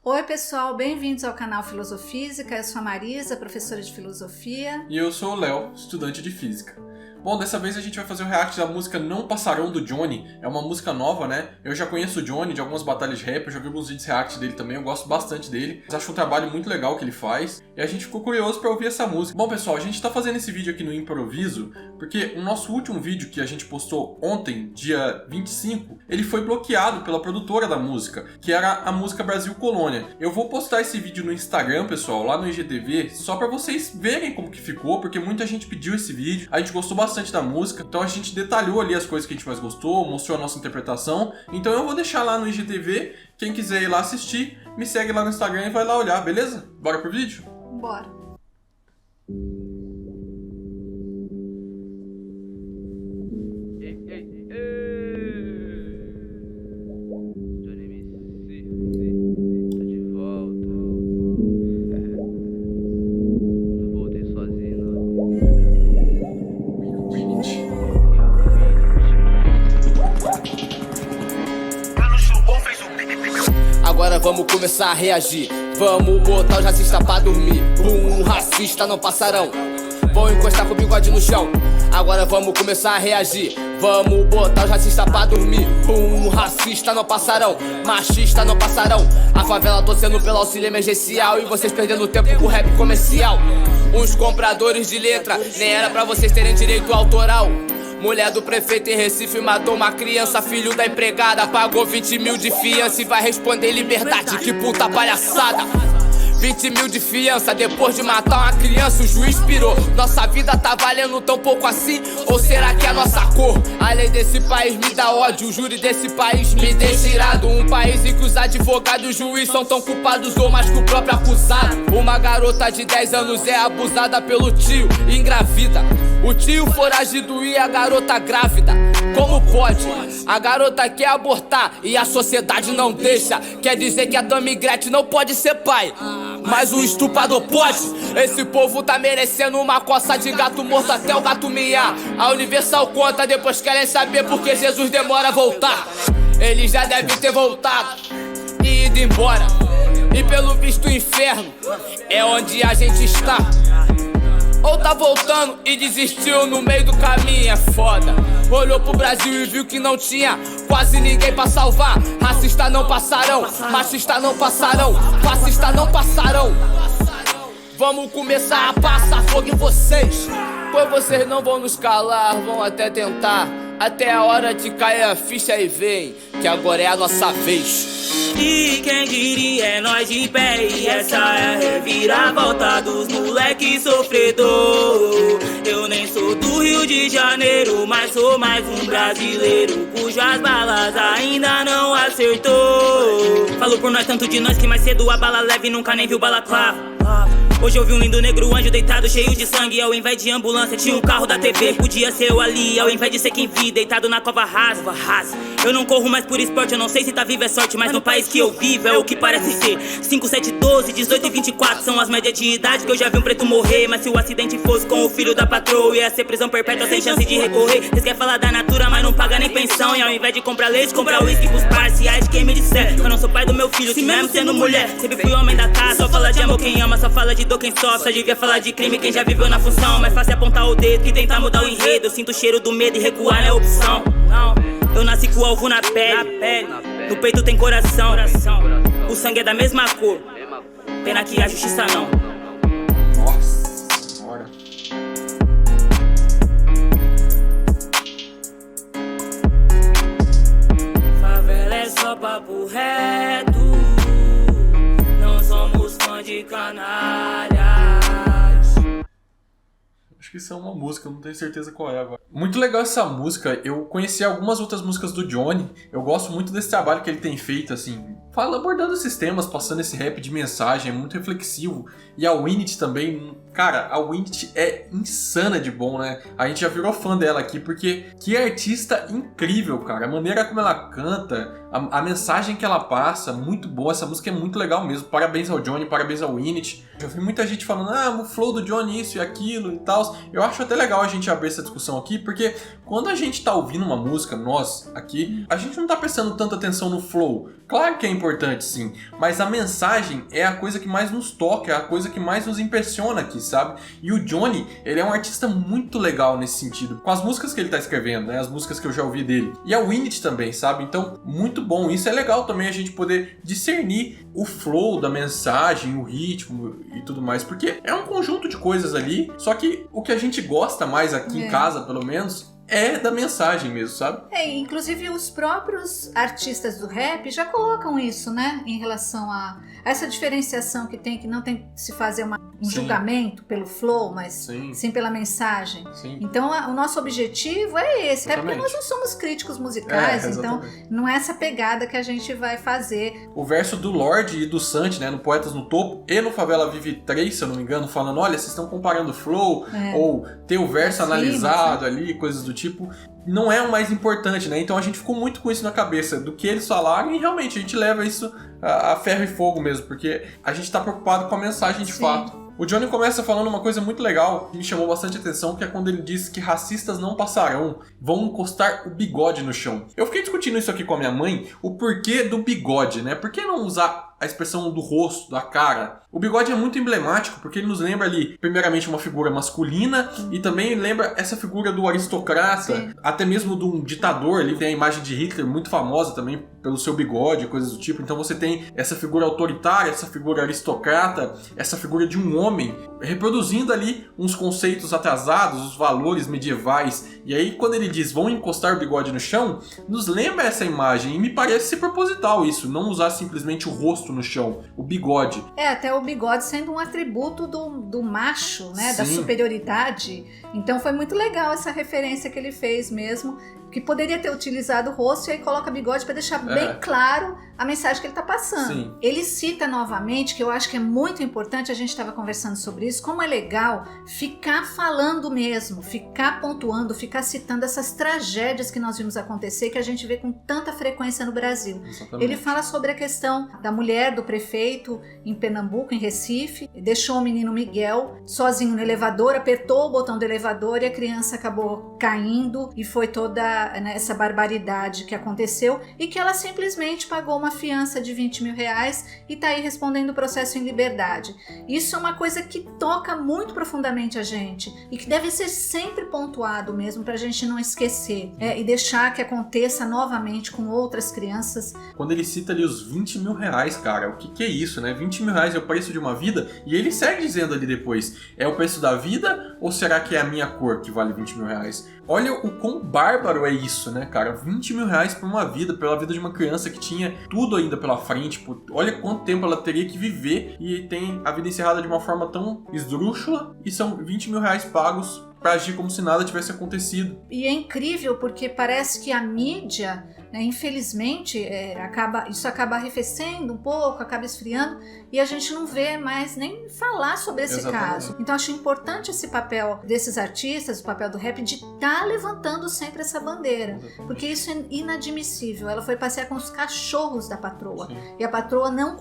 Oi pessoal, bem-vindos ao canal Filosofísica, eu sou a Marisa, professora de Filosofia. E eu sou o Léo, estudante de Física. Bom, dessa vez a gente vai fazer o react da música Não Passarão do Johnny. É uma música nova, né? Eu já conheço o Johnny de algumas batalhas de rap, eu já vi alguns vídeos react dele também, eu gosto bastante dele. Eu acho um trabalho muito legal que ele faz e a gente ficou curioso pra ouvir essa música. Bom pessoal, a gente tá fazendo esse vídeo aqui no improviso porque o nosso último vídeo que a gente postou ontem, dia 25, ele foi bloqueado pela produtora da música, que era a música Brasil Colônia. Eu vou postar esse vídeo no Instagram, pessoal, lá no IGTV, só pra vocês verem como que ficou, porque muita gente pediu esse vídeo, a gente gostou bastante da música, então a gente detalhou ali as coisas que a gente mais gostou, mostrou a nossa interpretação, então eu vou deixar lá no IGTV, quem quiser ir lá assistir, me segue lá no Instagram e vai lá olhar, beleza? Bora pro vídeo? Bora! Agora vamos começar a reagir. Vamos botar os racistas pra dormir. Racista não passarão. Vão encostar com o bigode no chão. Agora vamos começar a reagir. Vamos botar os racistas pra dormir. Racista não passarão. Machista não passarão. A favela torcendo pelo auxílio emergencial e vocês perdendo tempo com rap comercial. Uns compradores de letra, nem era pra vocês terem direito autoral. Mulher do prefeito em Recife matou uma criança, filho da empregada pagou 20 mil de fiança e vai responder liberdade, que puta palhaçada. 20 mil de fiança depois de matar uma criança, o juiz pirou. Nossa vida tá valendo tão pouco assim? Ou será que é a nossa cor? A lei desse país me dá ódio, o júri desse país me deixa irado. Um país em que os advogados e o juiz são tão culpados ou mais que o próprio acusado. Uma garota de 10 anos é abusada pelo tio e engravida. O tio foragido e a garota grávida. Como pode? A garota quer abortar e a sociedade não deixa. Quer dizer que a Tammy Gretchen não pode ser pai, mas o estuprador pode. Esse povo tá merecendo uma coça de gato morto até o gato miar. A Universal conta, depois querem saber por que Jesus demora a voltar. Ele já deve ter voltado e ido embora. E pelo visto o inferno é onde a gente está. Ou tá voltando e desistiu no meio do caminho, é foda. Olhou pro Brasil e viu que não tinha quase ninguém pra salvar. Racista não passarão, machista não passarão, fascista não passarão. Vamos começar a passar fogo em vocês, pois vocês não vão nos calar, vão até tentar. Até a hora de cair a ficha e vem, que agora é a nossa vez. E quem diria é nós de pé. E essa é a reviravolta dos moleques sofredor. Eu nem sou do Rio de Janeiro, mas sou mais um brasileiro cujas balas ainda não acertou. Falou por nós tanto de nós que mais cedo a bala leve nunca nem viu balaclava. Hoje eu vi um lindo negro anjo deitado cheio de sangue. Ao invés de ambulância tinha um carro da TV. Podia ser eu ali, ao invés de ser quem vi deitado na cova rasa. Eu não corro mais por esporte, eu não sei se tá vivo é sorte, mas no país que eu vivo é o que parece ser. 5, 7, 12, 18 e 24 são as médias de idade que eu já vi um preto morrer. Mas se o acidente fosse com o filho da patroa, ia ser prisão perpétua sem chance de recorrer. Vocês querem falar da natura, mas não paga nem pensão. E ao invés de comprar leite, comprar uísque pros parciais. Quem me disser, eu não sou pai do meu filho, se mesmo sendo mulher. Sempre fui homem da casa, só fala de amor quem ama, só fala de dor quem sofre. Só devia falar de crime quem já viveu na função. Mais fácil apontar o dedo que tentar mudar o enredo. Eu sinto o cheiro do medo e recuar não é opção. Eu nasci com o alvo na pele, no peito tem coração. O sangue é da mesma cor, pena que a justiça não. Nossa, bora. Favela é só papo reto, não somos fã de canalhas. Acho que isso é uma música, eu não tenho certeza qual é agora. Muito legal essa música, eu conheci algumas outras músicas do Johnny. Eu gosto muito desse trabalho que ele tem feito, assim, abordando esses temas, passando esse rap de mensagem, é muito reflexivo. E a Winnet também, cara, a Winnet é insana de bom, né? A gente já virou fã dela aqui, porque que artista incrível, cara. A maneira como ela canta, a mensagem que ela passa, muito boa. Essa música é muito legal mesmo. Parabéns ao Johnny, parabéns ao Winnet. Já vi muita gente falando, o flow do Johnny isso e aquilo e tal. Eu acho até legal a gente abrir essa discussão aqui, porque quando a gente tá ouvindo uma música, nós aqui, a gente não tá prestando tanta atenção no flow. Claro que é importante, sim, mas a mensagem é a coisa que mais nos toca, é a coisa que mais nos impressiona aqui, sabe? E o Johnny, ele é um artista muito legal nesse sentido, com as músicas que ele tá escrevendo, né? As músicas que eu já ouvi dele. E a Winnet também, sabe? Então, muito bom. Isso é legal também a gente poder discernir o flow da mensagem, o ritmo e tudo mais, porque é um conjunto de coisas ali, só que o que a gente gosta mais aqui em casa, pelo menos, é da mensagem mesmo, sabe? Inclusive os próprios artistas do rap já colocam isso, né? Em relação a essa diferenciação que tem, que não tem que se fazer um julgamento pelo flow, mas sim pela mensagem. Sim. Então o nosso objetivo é esse, até porque nós não somos críticos musicais, então não é essa pegada que a gente vai fazer. O verso do Lorde e do Santi, né, no Poetas no Topo e no Favela Vive 3, se eu não me engano, falando, olha, vocês estão comparando flow, ou ter o verso analisado ali, coisas do tipo, não é o mais importante, né? Então a gente ficou muito com isso na cabeça, do que eles falaram, e realmente a gente leva isso a ferro e fogo mesmo, porque a gente tá preocupado com a mensagem de fato. O Johnny começa falando uma coisa muito legal, que me chamou bastante atenção, que é quando ele diz que racistas não passarão, vão encostar o bigode no chão. Eu fiquei discutindo isso aqui com a minha mãe, o porquê do bigode, né? Por que não usar a expressão do rosto, da cara? O bigode é muito emblemático, porque ele nos lembra ali, primeiramente, uma figura masculina, e também lembra essa figura do aristocrata, até mesmo de um ditador. Ali tem a imagem de Hitler, muito famosa também pelo seu bigode, coisas do tipo. Então você tem essa figura autoritária, essa figura aristocrata, essa figura de um homem, reproduzindo ali uns conceitos atrasados, os valores medievais. E aí, quando ele diz, vão encostar o bigode no chão, nos lembra essa imagem, e me parece ser proposital isso, não usar simplesmente o rosto no chão, o bigode. Até o bigode sendo um atributo do macho, né, da superioridade. Então foi muito legal essa referência que ele fez mesmo, que poderia ter utilizado o rosto e aí coloca bigode para deixar bem claro a mensagem que ele está passando. Ele cita novamente, que eu acho que é muito importante, a gente estava conversando sobre isso, como é legal ficar falando mesmo, ficar pontuando, ficar citando essas tragédias que nós vimos acontecer, que a gente vê com tanta frequência no Brasil. Exatamente. Ele fala sobre a questão da mulher do prefeito em Pernambuco, em Recife, deixou o menino Miguel sozinho no elevador, apertou o botão do elevador e a criança acabou caindo, e foi toda essa barbaridade que aconteceu, e que ela simplesmente pagou uma fiança de 20 mil reais e está aí respondendo o processo em liberdade. Isso é uma coisa que toca muito profundamente a gente e que deve ser sempre pontuado mesmo, para a gente não esquecer e deixar que aconteça novamente com outras crianças. Quando ele cita ali os 20 mil reais, cara, o que é isso, né? 20 mil reais é o preço de uma vida, e ele segue dizendo ali depois, é o preço da vida ou será que é a minha cor que vale 20 mil reais? Olha o quão bárbaro é isso, né, cara? 20 mil reais por uma vida, pela vida de uma criança que tinha tudo ainda pela frente. Olha quanto tempo ela teria que viver e tem a vida encerrada de uma forma tão esdrúxula, e são 20 mil reais pagos para agir como se nada tivesse acontecido. E é incrível porque parece que a mídia, infelizmente, isso acaba arrefecendo um pouco, acaba esfriando, e a gente não vê mais nem falar sobre esse caso. Então acho importante esse papel desses artistas, o papel do rap, de estar levantando sempre essa bandeira, porque isso é inadmissível. Ela foi passear com os cachorros da patroa, e a patroa não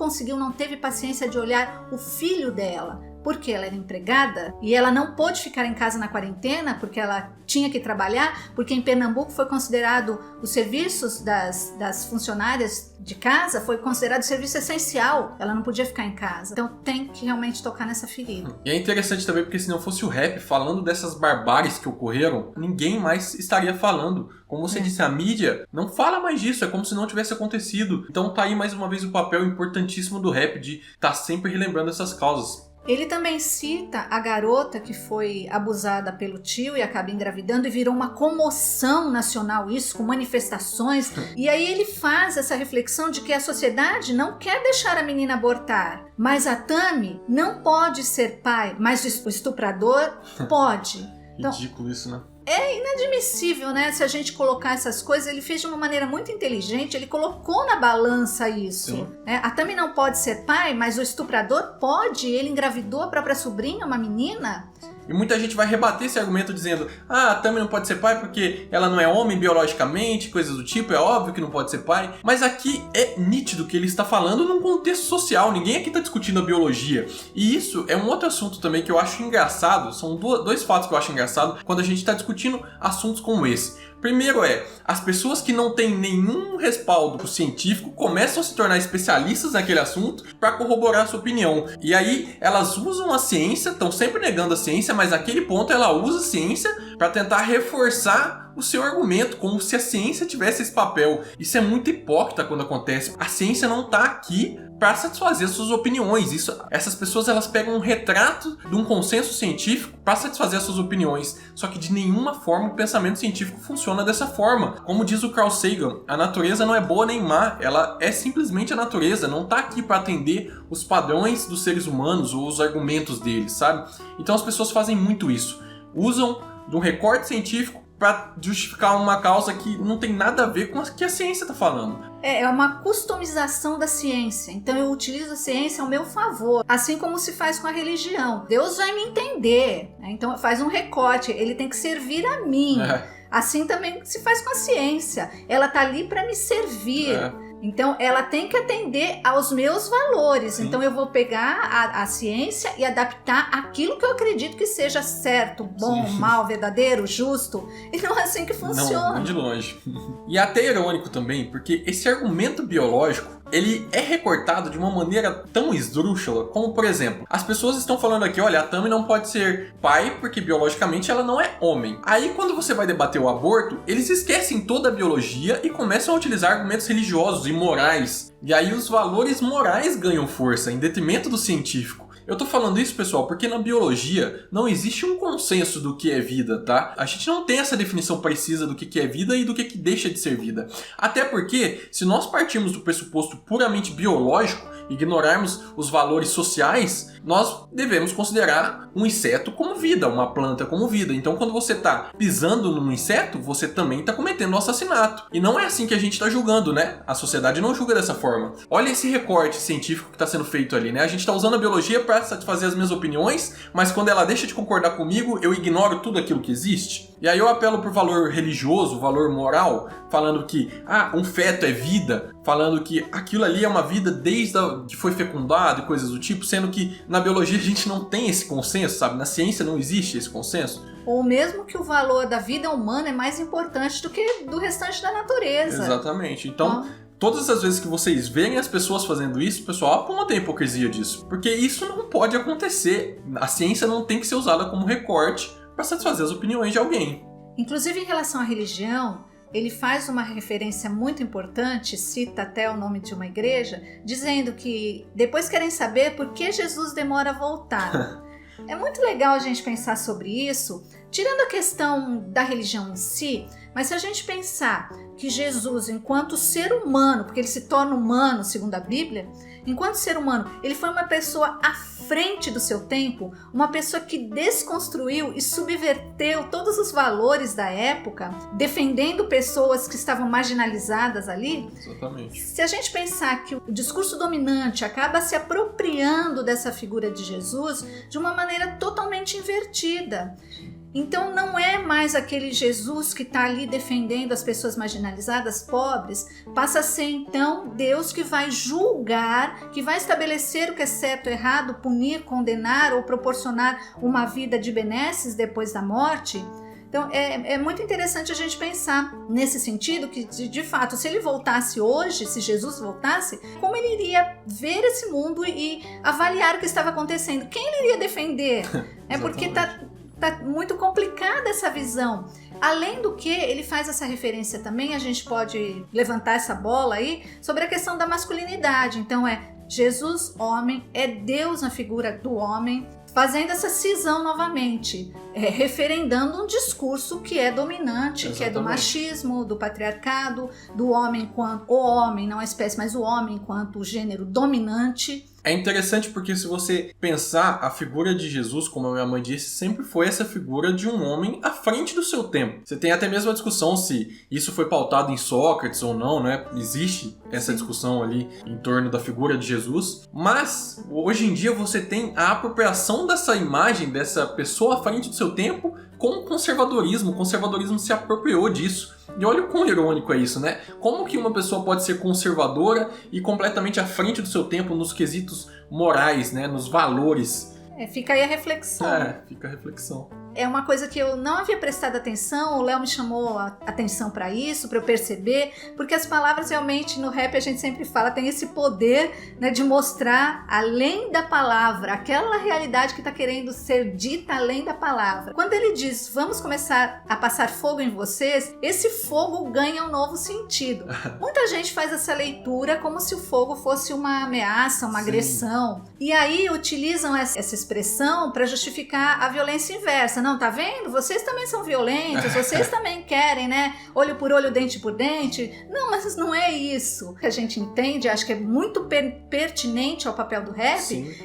teve paciência de olhar o filho dela, porque ela era empregada e ela não pôde ficar em casa na quarentena porque ela tinha que trabalhar, porque em Pernambuco foi considerado os serviços das funcionárias de casa, foi considerado serviço essencial, ela não podia ficar em casa. Então tem que realmente tocar nessa ferida. E é interessante também porque se não fosse o rap falando dessas barbáries que ocorreram, ninguém mais estaria falando. Como você disse, a mídia não fala mais disso, é como se não tivesse acontecido. Então tá aí mais uma vez o papel importantíssimo do rap de estar sempre relembrando essas causas. Ele também cita a garota que foi abusada pelo tio e acaba engravidando, e virou uma comoção nacional isso, com manifestações. E aí ele faz essa reflexão de que a sociedade não quer deixar a menina abortar, mas a Tami não pode ser pai, mas o estuprador pode. Então, ridículo isso, né? É inadmissível, né? Se a gente colocar essas coisas, ele fez de uma maneira muito inteligente, ele colocou na balança isso. Né? A Tami não pode ser pai, mas o estuprador pode, ele engravidou a própria sobrinha, uma menina. E muita gente vai rebater esse argumento dizendo, a Tami não pode ser pai porque ela não é homem biologicamente, coisas do tipo, é óbvio que não pode ser pai. Mas aqui é nítido que ele está falando num contexto social, ninguém aqui está discutindo a biologia. E isso é um outro assunto também que eu acho engraçado, são dois fatos que eu acho engraçado quando a gente está discutindo assuntos como esse. Primeiro as pessoas que não têm nenhum respaldo científico começam a se tornar especialistas naquele assunto para corroborar a sua opinião. E aí elas usam a ciência, estão sempre negando a ciência, mas naquele ponto ela usa a ciência para tentar reforçar o seu argumento, como se a ciência tivesse esse papel. Isso é muito hipócrita quando acontece. A ciência não está aqui para satisfazer suas opiniões. Essas pessoas elas pegam um retrato de um consenso científico para satisfazer as suas opiniões. Só que de nenhuma forma o pensamento científico funciona dessa forma. Como diz o Carl Sagan, a natureza não é boa nem má, ela é simplesmente a natureza, não está aqui para atender os padrões dos seres humanos ou os argumentos deles, sabe? Então as pessoas fazem muito isso. Usam de um recorte científico para justificar uma causa que não tem nada a ver com o que a ciência está falando. É uma customização da ciência. Então eu utilizo a ciência ao meu favor, assim como se faz com a religião. Deus vai me entender, né? Então faz um recorte, ele tem que servir a mim. Assim também se faz com a ciência. Ela tá ali para me servir. Então, ela tem que atender aos meus valores. Sim. Então, eu vou pegar a ciência e adaptar aquilo que eu acredito que seja certo, bom, Sim. mal, verdadeiro, justo. E não é assim que funciona. Não, de longe. E é até irônico também, porque esse argumento biológico, ele é recortado de uma maneira tão esdrúxula, como, por exemplo, as pessoas estão falando aqui, olha, a Tami não pode ser pai porque biologicamente ela não é homem. Aí, quando você vai debater o aborto, eles esquecem toda a biologia e começam a utilizar argumentos religiosos e morais. E aí os valores morais ganham força, em detrimento do científico. Eu tô falando isso, pessoal, porque na biologia não existe um consenso do que é vida, tá? A gente não tem essa definição precisa do que é vida e do que deixa de ser vida. Até porque, se nós partirmos do pressuposto puramente biológico, ignorarmos os valores sociais, nós devemos considerar um inseto como vida, uma planta como vida. Então, quando você está pisando num inseto, você também está cometendo um assassinato. E não é assim que a gente está julgando, né? A sociedade não julga dessa forma. Olha esse recorte científico que está sendo feito ali, né? A gente está usando a biologia para satisfazer as minhas opiniões, mas quando ela deixa de concordar comigo, eu ignoro tudo aquilo que existe. E aí eu apelo por valor religioso, valor moral, falando que um feto é vida, falando que aquilo ali é uma vida desde que foi fecundado e coisas do tipo, sendo que na biologia a gente não tem esse consenso, sabe? Na ciência não existe esse consenso. Ou mesmo que o valor da vida humana é mais importante do que do restante da natureza. Exatamente. Então, todas as vezes que vocês verem as pessoas fazendo isso, pessoal, apontem a hipocrisia disso. Porque isso não pode acontecer. A ciência não tem que ser usada como recorte para satisfazer as opiniões de alguém. Inclusive, em relação à religião, ele faz uma referência muito importante, cita até o nome de uma igreja, dizendo que depois querem saber por que Jesus demora a voltar. É muito legal a gente pensar sobre isso, tirando a questão da religião em si, mas se a gente pensar que Jesus, enquanto ser humano, porque ele se torna humano, segundo a Bíblia, enquanto ser humano, ele foi uma pessoa à frente do seu tempo, uma pessoa que desconstruiu e subverteu todos os valores da época, defendendo pessoas que estavam marginalizadas ali. Exatamente. Se a gente pensar que o discurso dominante acaba se apropriando dessa figura de Jesus de uma maneira totalmente invertida. Então não é mais aquele Jesus que está ali defendendo as pessoas marginalizadas, pobres, passa a ser então Deus que vai julgar, que vai estabelecer o que é certo ou errado, punir, condenar ou proporcionar uma vida de benesses depois da morte. Então é muito interessante a gente pensar nesse sentido que de fato se ele voltasse hoje, se Jesus voltasse, como ele iria ver esse mundo e avaliar o que estava acontecendo, quem ele iria defender? É porque tá muito complicada essa visão. Além do que, ele faz essa referência também, a gente pode levantar essa bola aí, sobre a questão da masculinidade. Então Jesus, homem, é Deus na figura do homem, fazendo essa cisão novamente, referendando um discurso que é dominante, Exatamente. Que é do machismo, do patriarcado, do homem enquanto o homem, não a espécie, mas o homem enquanto o gênero dominante. É interessante porque se você pensar, a figura de Jesus, como a minha mãe disse, sempre foi essa figura de um homem à frente do seu tempo. Você tem até mesmo a discussão se isso foi pautado em Sócrates ou não, né? Existe essa discussão ali em torno da figura de Jesus. Mas, hoje em dia, você tem a apropriação dessa imagem, dessa pessoa à frente do seu tempo, com o conservadorismo. O conservadorismo se apropriou disso. E olha o quão irônico é isso, né? Como que uma pessoa pode ser conservadora e completamente à frente do seu tempo nos quesitos morais, né? Nos valores. Fica aí a reflexão. Fica a reflexão. É uma coisa que eu não havia prestado atenção, o Léo me chamou a atenção para isso, para eu perceber, porque as palavras realmente no rap a gente sempre fala, tem esse poder, né, de mostrar além da palavra, aquela realidade que está querendo ser dita além da palavra. Quando ele diz, vamos começar a passar fogo em vocês, esse fogo ganha um novo sentido. Muita gente faz essa leitura como se o fogo fosse uma ameaça, uma agressão, e aí utilizam essa expressão para justificar a violência inversa. Não, tá vendo? Vocês também são violentos, vocês também querem, né? Olho por olho, dente por dente. Não, mas não é isso. O que a gente entende, acho que é muito pertinente ao papel do rap,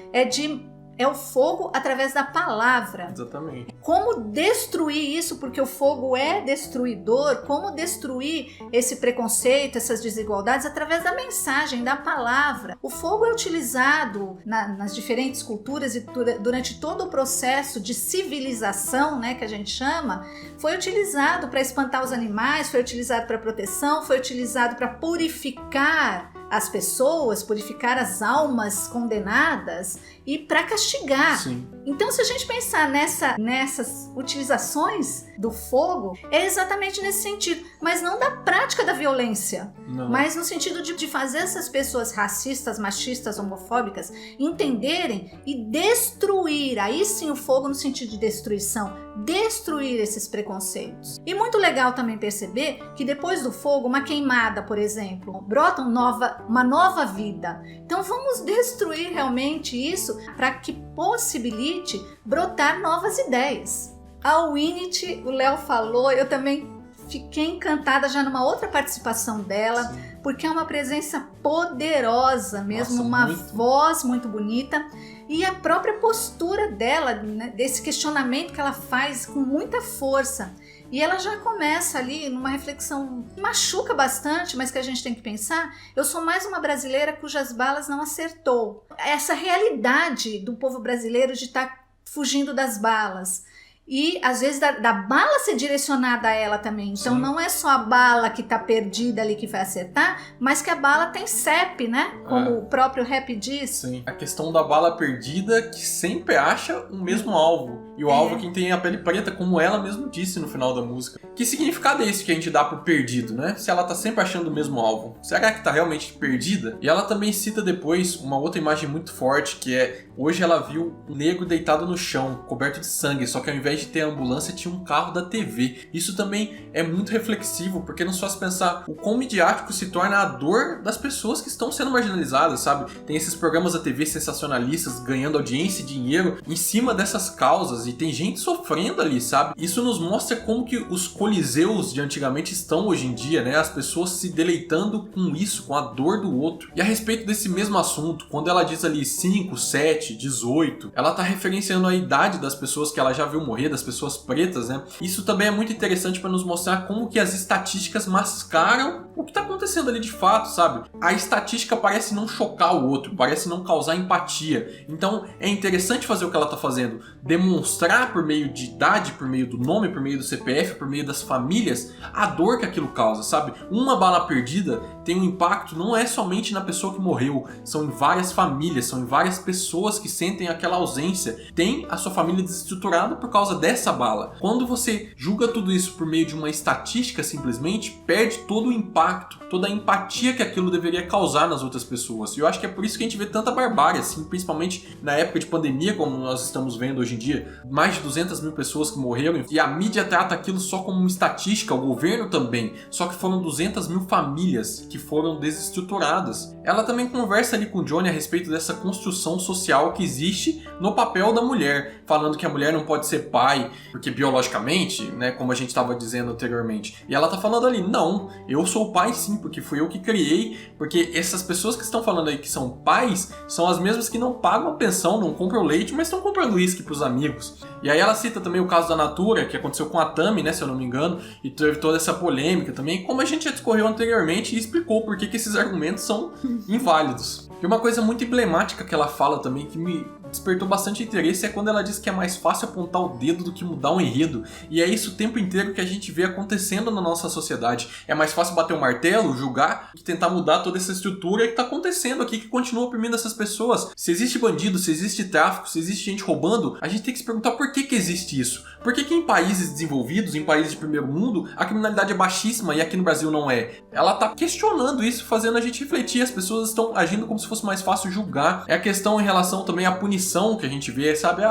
é o fogo através da palavra. Exatamente. Como destruir isso, porque o fogo é destruidor, como destruir esse preconceito, essas desigualdades através da mensagem, da palavra. O fogo é utilizado nas diferentes culturas e durante todo o processo de civilização, né, que a gente chama, foi utilizado para espantar os animais, foi utilizado para proteção, foi utilizado para purificar as pessoas, purificar as almas condenadas e para castigar. Sim. Então, se a gente pensar nessas utilizações do fogo, é exatamente nesse sentido, mas não da prática da violência, mas no sentido de fazer essas pessoas racistas, machistas, homofóbicas entenderem e destruir, aí sim o fogo no sentido de destruição, destruir esses preconceitos. E muito legal também perceber que depois do fogo, uma queimada, por exemplo, brota uma nova vida. Então vamos destruir realmente isso para que possibilite brotar novas ideias. A Winnet, o Léo falou, eu também fiquei encantada já numa outra participação dela, sim, porque é uma presença poderosa mesmo, uma voz muito bonita, e a própria postura dela, né, desse questionamento que ela faz com muita força. E ela já começa ali numa reflexão que machuca bastante, mas que a gente tem que pensar. Eu sou mais uma brasileira cujas balas não acertou. Essa realidade do povo brasileiro de estar fugindo das balas. E às vezes da bala ser direcionada a ela também. Então sim, não é só a bala que tá perdida ali que vai acertar, mas que a bala tem CEP, né? Como o próprio rap diz. Sim. A questão da bala perdida que sempre acha o mesmo alvo. E o alvo é quem tem a pele preta, como ela mesmo disse no final da música. Que significado é esse que a gente dá pro perdido, né? Se ela tá sempre achando o mesmo alvo. Será que tá realmente perdida? E ela também cita depois uma outra imagem muito forte, que é: hoje ela viu um negro deitado no chão, coberto de sangue, só que ao invés de ter a ambulância, tinha um carro da TV. Isso também é muito reflexivo, porque nos faz pensar o quão midiático se torna a dor das pessoas que estão sendo marginalizadas, sabe? Tem esses programas da TV sensacionalistas ganhando audiência e dinheiro em cima dessas causas, e tem gente sofrendo ali, sabe? Isso nos mostra como que os coliseus de antigamente estão hoje em dia, né? As pessoas se deleitando com isso, com a dor do outro. E a respeito desse mesmo assunto, quando ela diz ali 5, 7, 18, ela tá referenciando a idade das pessoas que ela já viu morrer, das pessoas pretas, né? Isso também é muito interessante para nos mostrar como que as estatísticas mascaram o que tá acontecendo ali de fato, sabe? A estatística parece não chocar o outro, parece não causar empatia. Então é interessante fazer o que ela tá fazendo, demonstrar por meio de idade, por meio do nome, por meio do CPF, por meio das famílias, a dor que aquilo causa, sabe? Uma bala perdida tem um impacto, não é somente na pessoa que morreu, são em várias famílias, são em várias pessoas que sentem aquela ausência, tem a sua família desestruturada por causa dessa bala. Quando você julga tudo isso por meio de uma estatística, simplesmente perde todo o impacto, toda a empatia que aquilo deveria causar nas outras pessoas. E eu acho que é por isso que a gente vê tanta barbárie, assim, principalmente na época de pandemia, como nós estamos vendo hoje em dia, mais de 200 mil pessoas que morreram, e a mídia trata aquilo só como uma estatística, o governo também, só que foram 200 mil famílias que foram desestruturadas. Ela também conversa ali com o Johnny a respeito dessa construção social que existe no papel da mulher, falando que a mulher não pode ser pai, porque biologicamente, né, como a gente estava dizendo anteriormente, e ela tá falando ali, não, eu sou pai sim, porque fui eu que criei, porque essas pessoas que estão falando aí que são pais, são as mesmas que não pagam a pensão, não compram leite, mas estão comprando uísque pros amigos. E aí ela cita também o caso da Natura, que aconteceu com a Tami, né, se eu não me engano, e teve toda essa polêmica também, como a gente já discorreu anteriormente e explicou por que esses argumentos são inválidos. E uma coisa muito emblemática que ela fala também, que me despertou bastante interesse é quando ela diz que é mais fácil apontar o dedo do que mudar um enredo. E é isso o tempo inteiro que a gente vê acontecendo na nossa sociedade. É mais fácil bater o martelo, julgar, que tentar mudar toda essa estrutura que está acontecendo aqui, que continua oprimindo essas pessoas. Se existe bandido, se existe tráfico, se existe gente roubando, a gente tem que se perguntar por que existe isso. Por que em países desenvolvidos, em países de primeiro mundo, a criminalidade é baixíssima e aqui no Brasil não é? Ela tá questionando isso, fazendo a gente refletir. As pessoas estão agindo como se fosse mais fácil julgar. É a questão em relação também à punição que a gente vê, sabe?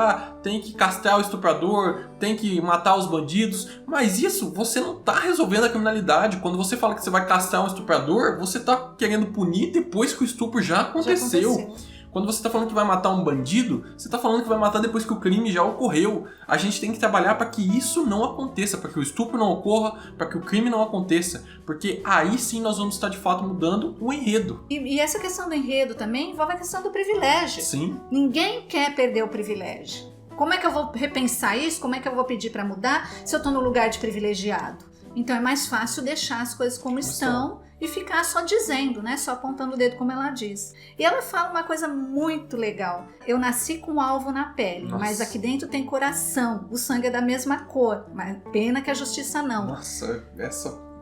Tem que castrar o estuprador, tem que matar os bandidos. Mas isso, você não tá resolvendo a criminalidade. Quando você fala que você vai castrar um estuprador, você tá querendo punir depois que o estupro já aconteceu. Quando você está falando que vai matar um bandido, você está falando que vai matar depois que o crime já ocorreu. A gente tem que trabalhar para que isso não aconteça, para que o estupro não ocorra, para que o crime não aconteça. Porque aí sim nós vamos estar de fato mudando o enredo. E essa questão do enredo também envolve a questão do privilégio. Sim. Ninguém quer perder o privilégio. Como é que eu vou repensar isso? Como é que eu vou pedir para mudar se eu estou no lugar de privilegiado? Então é mais fácil deixar as coisas como estão e ficar só dizendo, né? Só apontando o dedo como ela diz. E ela fala uma coisa muito legal. Eu nasci com um alvo na pele, mas aqui dentro tem coração. O sangue é da mesma cor, mas pena que a justiça não. Nossa,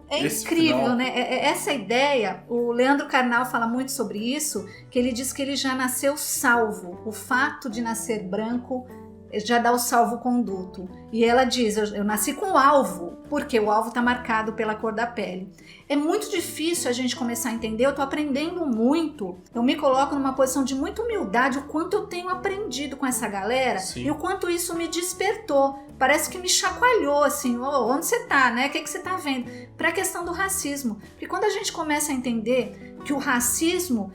é incrível, final, né? Essa ideia, o Leandro Carnal fala muito sobre isso, que ele diz que ele já nasceu salvo. O fato de nascer branco já dá o salvo-conduto. E ela diz, eu nasci com o alvo, porque o alvo está marcado pela cor da pele. É muito difícil a gente começar a entender, eu estou aprendendo muito, eu me coloco numa posição de muita humildade, o quanto eu tenho aprendido com essa galera. Sim. E o quanto isso me despertou. Parece que me chacoalhou, assim, onde você tá, né? O que você tá vendo? Para a questão do racismo. Porque quando a gente começa a entender que o racismo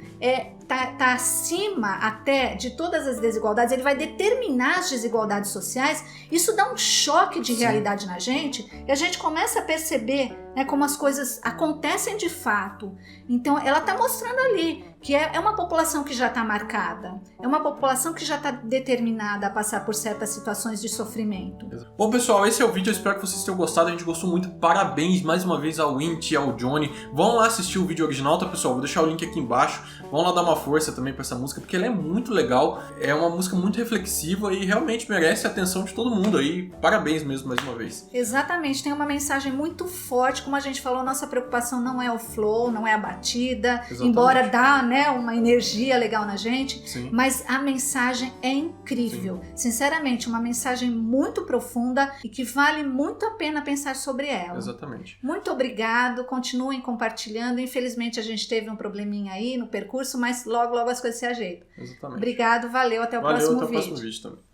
tá acima até de todas as desigualdades, ele vai determinar as desigualdades sociais, isso dá um choque de realidade na gente, e a gente começa a perceber, né, como as coisas acontecem de fato. Então ela está mostrando ali que é uma população que já está marcada, é uma população que já está determinada a passar por certas situações de sofrimento. Bom pessoal, esse é o vídeo, eu espero que vocês tenham gostado, a gente gostou muito, parabéns mais uma vez ao Wint e ao Johnny. Vão lá assistir o vídeo original, tá pessoal? Vou deixar o link aqui embaixo, vão lá dar uma força também pra essa música, porque ela é muito legal, é uma música muito reflexiva e realmente merece a atenção de todo mundo aí. Parabéns mesmo mais uma vez. Exatamente, tem uma mensagem muito forte, como a gente falou, nossa preocupação não é o flow, não é a batida, exatamente, embora dá, né, uma energia legal na gente, sim, mas a mensagem é incrível. Sim. Sinceramente, uma mensagem muito profunda e que vale muito a pena pensar sobre ela. Exatamente. Muito obrigado, continuem compartilhando. Infelizmente a gente teve um probleminha aí no percurso, mas logo as coisas se ajeitam. Exatamente. Obrigado, valeu, até o próximo vídeo. Até o próximo vídeo também.